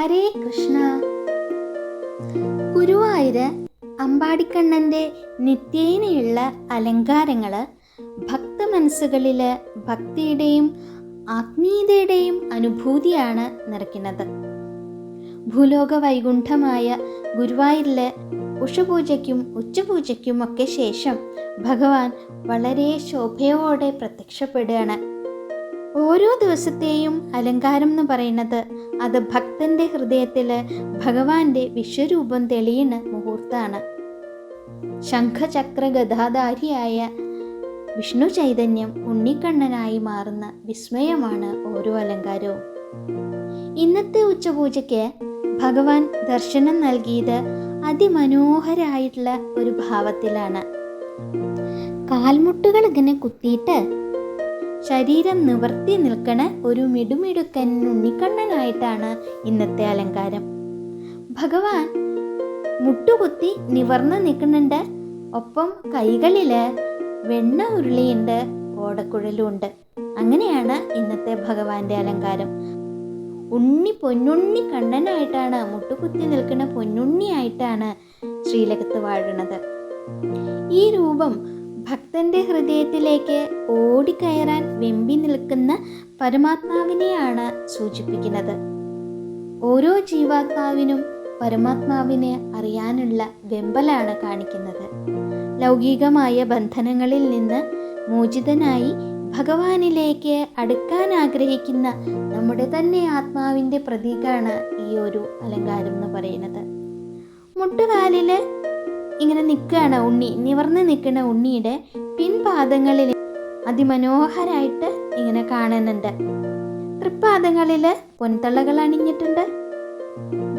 ഹരേ കൃഷ്ണ. ഗുരുവായൂര് അമ്പാടിക്കണ്ണൻ്റെ നിത്യേനയുള്ള അലങ്കാരങ്ങൾ ഭക്തമനസ്സുകളിൽ ഭക്തിയുടെയും ആത്മീയതയുടെയും അനുഭൂതിയാണ് നിറയ്ക്കുന്നത്. ഭൂലോക വൈകുണ്ഠമായ ഗുരുവായൂരിലെ ഉഷപൂജയ്ക്കും ഉച്ചപൂജയ്ക്കും ഒക്കെ ശേഷം ഭഗവാൻ വളരെ ശോഭയോടെ പ്രത്യക്ഷപ്പെടുകയാണ്. ഓരോ ദിവസത്തെയും അലങ്കാരം എന്ന് പറയുന്നത് അത് ഭക്തൻ്റെ ഹൃദയത്തിൽ ഭഗവാന്റെ വിശ്വരൂപം തെളിയുന്ന മുഹൂർത്തമാണ്. ശംഖചക്ര ഗദാധാരിയായ വിഷ്ണു ചൈതന്യം ഉണ്ണിക്കണ്ണനായി മാറുന്ന വിസ്മയമാണ് ഓരോ അലങ്കാരവും. ഇന്നത്തെ ഉച്ചപൂജയ്ക്ക് ഭഗവാൻ ദർശനം നൽകിയത് അതിമനോഹരായിട്ടുള്ള ഒരു ഭാവത്തിലാണ്. കാൽമുട്ടുകൾ ഇങ്ങനെ കുത്തിയിട്ട് ശരീരം നിവർത്തി നിൽക്കണ ഒരു മിടുമിടുക്കൻ ഉണ്ണിക്കണ്ണനായിട്ടാണ് ഇന്നത്തെ അലങ്കാരം. ഭഗവാൻ മുട്ടുകുത്തി നിവർന്ന് നിൽക്കുന്നുണ്ട്. ഒപ്പം കൈകളിൽ വെണ്ണ ഉരുളിയുണ്ട്, ഓടക്കുഴലുണ്ട്. അങ്ങനെയാണ് ഇന്നത്തെ ഭഗവാന്റെ അലങ്കാരം. പൊന്നുണ്ണി കണ്ണനായിട്ടാണ്, മുട്ടുകുത്തി നിൽക്കുന്ന പൊന്നുണ്ണിയായിട്ടാണ് ശ്രീലകത്ത് വാഴുന്നത്. ഈ രൂപം ഭക്തന്റെ ഹൃദയത്തിലേക്ക് ഓടിക്കയറാൻ വെമ്പി നിൽക്കുന്ന പരമാത്മാവിനെയാണ് സൂചിപ്പിക്കുന്നത്. ഓരോ ജീവാത്മാവിനും പരമാത്മാവിനെ അറിയാനുള്ള വെമ്പലാണ് കാണിക്കുന്നത്. ലൗകികമായ ബന്ധനങ്ങളിൽ നിന്ന് മോചിതനായി ഭഗവാനിലേക്ക് അടുക്കാൻ ആഗ്രഹിക്കുന്ന നമ്മുടെ തന്നെ ആത്മാവിൻ്റെ പ്രതീകമാണ് ഈ ഒരു അലങ്കാരം എന്ന് പറയുന്നത്. മുട്ടുകാലിൽ ഇങ്ങനെ നിൽക്കുകയാണ് ഉണ്ണി, നിവർന്ന് നിൽക്കുന്ന ഉണ്ണിയുടെ പിൻപാദങ്ങളിൽ അതിമനോഹരായിട്ട് ഇങ്ങനെ കാണുന്നുണ്ട്. തൃപ്പാദങ്ങളിൽ പൊൻതളകൾ അണിഞ്ഞിട്ടുണ്ട്.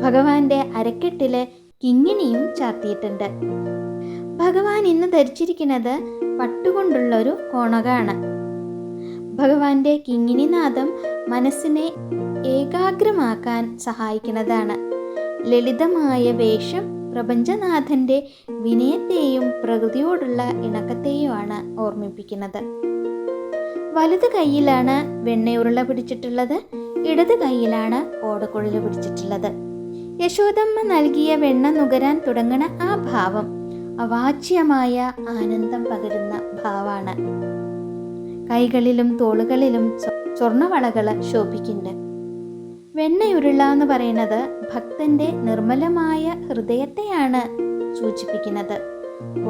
ഭഗവാന്റെ അരക്കെട്ടില് കിങ്ങിണിയും ചാർത്തിയിട്ടുണ്ട്. ഭഗവാൻ ഇന്ന് ധരിച്ചിരിക്കുന്നത് പട്ടുകൊണ്ടുള്ളൊരു കോണകാണ്. ഭഗവാന്റെ കിങ്ങിണിനാദം മനസ്സിനെ ഏകാഗ്രമാക്കാൻ സഹായിക്കുന്നതാണ്. ലളിതമായ വേഷം പ്രപഞ്ചനാഥന്റെ വിനയത്തെയും പ്രകൃതിയോടുള്ള ഇണക്കത്തെയുമാണ് ഓർമ്മിപ്പിക്കുന്നത്. വലത് കൈയിലാണ് വെണ്ണയുരുള പിടിച്ചിട്ടുള്ളത്, ഇടത് കൈയിലാണ് ഓടക്കുഴൽ പിടിച്ചിട്ടുള്ളത്. യശോദമ്മ നൽകിയ വെണ്ണ നുകരാൻ തുടങ്ങണ ആ ഭാവം അവാച്യമായ ആനന്ദം പകരുന്ന ഭാവമാണ്. കൈകളിലും തോളുകളിലും സ്വർണ്ണവളകൾ ശോഭിക്കുന്നുണ്ട്. വെണ്ണയുരുള എന്ന് പറയുന്നത് ഭക്തന്റെ നിർമ്മലമായ ഹൃദയത്തെയാണ് സൂചിപ്പിക്കുന്നത്.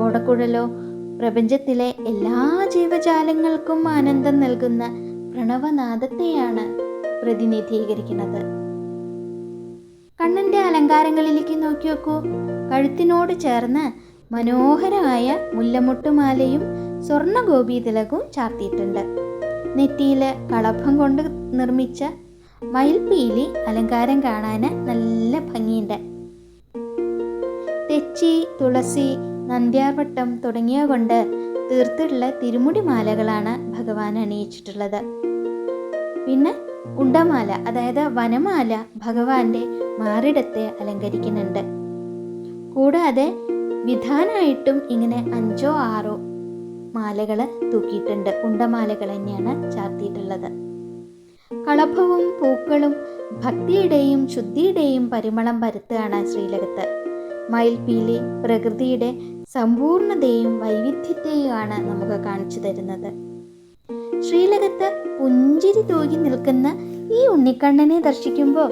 ഓടക്കുഴലോ പ്രപഞ്ചത്തിലെ എല്ലാ ജീവജാലങ്ങൾക്കും ആനന്ദം നൽകുന്ന പ്രണവനാദത്തെയാണ് പ്രതിനിധീകരിക്കുന്നത്. കണ്ണന്റെ അലങ്കാരങ്ങളിലേക്ക് നോക്കി നോക്കൂ. കഴുത്തിനോട് ചേർന്ന് മനോഹരമായ മുല്ലമുട്ടുമാലയും സ്വർണ്ണ ഗോപീതിലകവും ചാർത്തിയിട്ടുണ്ട്. നെറ്റിയിൽ കളഭം കൊണ്ട് നിർമ്മിച്ച മയിൽപ്പീലി അലങ്കാരം കാണാൻ നല്ല ഭംഗിയുണ്ട്. തെച്ചി, തുളസി, നന്ദ്യാർവട്ടം തുടങ്ങിയ കൊണ്ട് തീർത്തിട്ടുള്ള തിരുമുടി മാലകളാണ് ഭഗവാൻ അണിയിച്ചിട്ടുള്ളത്. പിന്നെ ഉണ്ടമാല, അതായത് വനമാല ഭഗവാന്റെ മാറിടത്തെ അലങ്കരിക്കുന്നുണ്ട്. കൂടാതെ വിധാനായിട്ടും ഇങ്ങനെ 5 or 6 മാലകൾ തൂക്കിയിട്ടുണ്ട്. ഉണ്ടമാലകൾ തന്നെയാണ് ചാർത്തിയിട്ടുള്ളത്. കളഭവും പൂക്കളും ഭക്തിയുടെയും ശുദ്ധിയുടെയും പരിമളം പരത്തുകയാണ് ശ്രീലകത്ത്. മയിൽപ്പീലി പ്രകൃതിയുടെ സമ്പൂർണതയും വൈവിധ്യത്തെയുമാണ് നമുക്ക് കാണിച്ചു തരുന്നത്. ശ്രീലകത്ത് പുഞ്ചിരി തൂകി നിൽക്കുന്ന ഈ ഉണ്ണിക്കണ്ണനെ ദർശിക്കുമ്പോൾ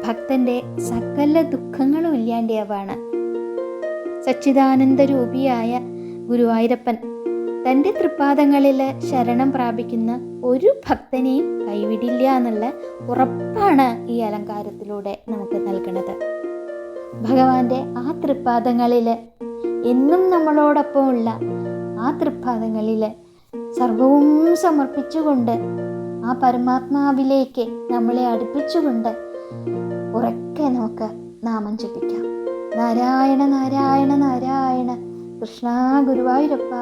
ഭക്തന്റെ സകല ദുഃഖങ്ങളും ഇല്ലാണ്ടാവാണ്. സച്ചിദാനന്ദരൂപിയായ ഗുരുവായൂരപ്പൻ തൻ്റെ തൃപ്പാദങ്ങളിൽ ശരണം പ്രാപിക്കുന്ന ഒരു ഭക്തനെയും കൈവിടില്ല എന്നുള്ള ഉറപ്പാണ് ഈ അലങ്കാരത്തിലൂടെ നമുക്ക് നൽകുന്നത്. ഭഗവാന്റെ ആ തൃപ്പാദങ്ങളിൽ എന്നും നമ്മളോടൊപ്പം ഉള്ള ആ തൃപ്പാദങ്ങളിൽ സർവവും സമർപ്പിച്ചുകൊണ്ട് ആ പരമാത്മാവിലേക്ക് നമ്മളെ അടുപ്പിച്ചുകൊണ്ട് ഉറക്കെ നമുക്ക് നാമം ജപിക്കാം. നാരായണ നാരായണ നാരായണ, കൃഷ്ണ ഗുരുവായൂരപ്പ.